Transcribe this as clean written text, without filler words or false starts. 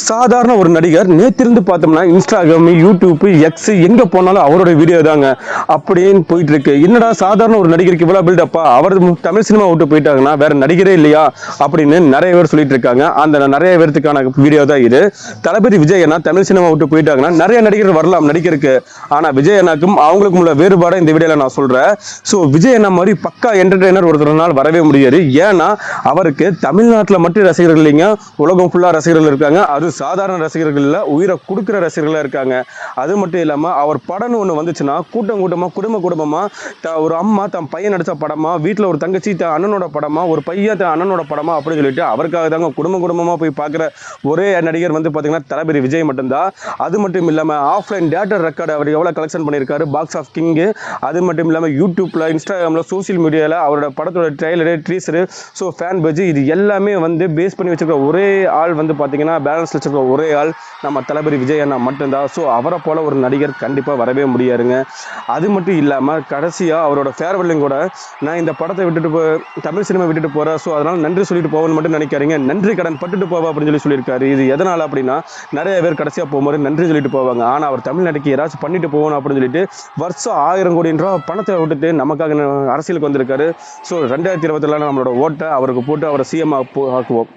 சாதாரண ஒரு நடிகர் நேத்திருந்து பார்த்தோம்னா இன்ஸ்டாகிராம், யூடியூப், எக்ஸ் எங்க போனாலும் அவரோட வீடியோ தாங்க அப்படின்னு போயிட்டு இருக்கு. என்னடா சாதாரண ஒரு நடிகருக்கு இவ்வளவு பில்டப்பா, அவர் தமிழ் சினிமா விட்டு போயிட்டாங்கன்னா வேற நடிகரே இல்லையா அப்படின்னு நிறைய பேர் சொல்லிட்டு இருக்காங்க. அந்த நிறைய பேர்த்துக்கான வீடியோ தான் இது. தளபதி விஜய் அண்ணா தமிழ் சினிமா விட்டு போயிட்டாங்கன்னா நிறைய நடிகர்கள் வரலாம் நடிகருக்கு. ஆனா விஜய் அண்ணாக்கும் அவங்களுக்கும் உள்ள வேறுபாடு இந்த வீடியோல நான் சொல்றேன். ஸோ விஜய் அண்ணா மாதிரி பக்கா என்டர்டெய்னர் ஒருத்தரால் வரவே முடியாது. ஏன்னா அவருக்கு தமிழ்நாட்டில் மட்டும் ரசிகர்கள் இல்லைங்க, உலகம் ஃபுல்லா ரசிகர்கள் இருக்காங்க. அது சாதாரண ரசிகர்கள் இல்ல, உயிரை கொடுக்குற ரசிகர்களா இருக்காங்க. அது மட்டும் இல்லாம அவர் படம்னு ஒண்ணு வந்துச்சுன்னா கூட்டம் கூட்டமா குடும்பமா ஒரு அம்மா தன் பையன் நடிச்ச படமா, வீட்டுல ஒரு தங்கச்சி தன் அண்ணனோட படமா, ஒரு பையன் தன் அண்ணனோட படமா அப்படின்னு சொல்லிட்டு அவருக்காக தாங்க குடும்பமா போய் பார்க்குற ஒரே நடிகர் வந்து பாத்தீங்கன்னா தளபதி விஜய் மட்டும்தான். அது மட்டும் இல்லாம ஆஃப்லைன் தியேட்டர் ரெக்கார்டு அவர் எவ்வளவு கலெக்ஷன் பண்ணியிருக்காரு, பாக்ஸ் ஆஃப் கிங். அது மட்டும் இல்லாம யூடியூப்ல, இன்ஸ்டாகிராம்ல, சோசியல் மீடியால அவரோட படத்தோட ட்ரெய்லரு, ட்ரீசரு, ஸோ ஃபேன் பேஜ் இது எல்லாமே வந்து பேஸ் பண்ணி வச்சிருக்க ஒரே ஆள் வந்து பாத்தீங்கன்னா பேலன்ஸ் வச்சிருக்க ஒரே ஆள் நம்ம தளபதி விஜய் அண்ணா மட்டும்தான். ஸோ அவரை போல ஒரு நடிகர் கண்டிப்பாக வரவே முடியாதுங்க. அது மட்டும் இல்லாமல் கடைசியாக அவரோட ஃபேர்வெல்லிங் கூட நான் இந்த படத்தை விட்டுட்டு தமிழ் சினிமா விட்டுட்டு போகிறேன், ஸோ அதனால் நன்றி சொல்லிட்டு போவேன்னு மட்டும் நினைக்காதீங்க, நன்றி கடன் பட்டுட்டு போவா அப்படின்னு சொல்லியிருக்காரு. இது எதனால் அப்படின்னா நிறைய பேர் கடைசியாக போகும்போது நன்றி சொல்லிட்டு போவாங்க. ஆனால் அவர் தமிழ்நாட்டுக்கு ஏதாச்சும் பண்ணிட்டு போகணும் அப்படின்னு சொல்லிட்டு வருஷம் 1000 கோடி ரூபா பணத்தை விட்டுட்டு நமக்காக அரசியலுக்கு வந்திருக்காரு. ஸோ 2027 நம்மளோட ஓட்டை அவருக்கு போட்டு அவரை சிஎம் ஆக்குவோம்.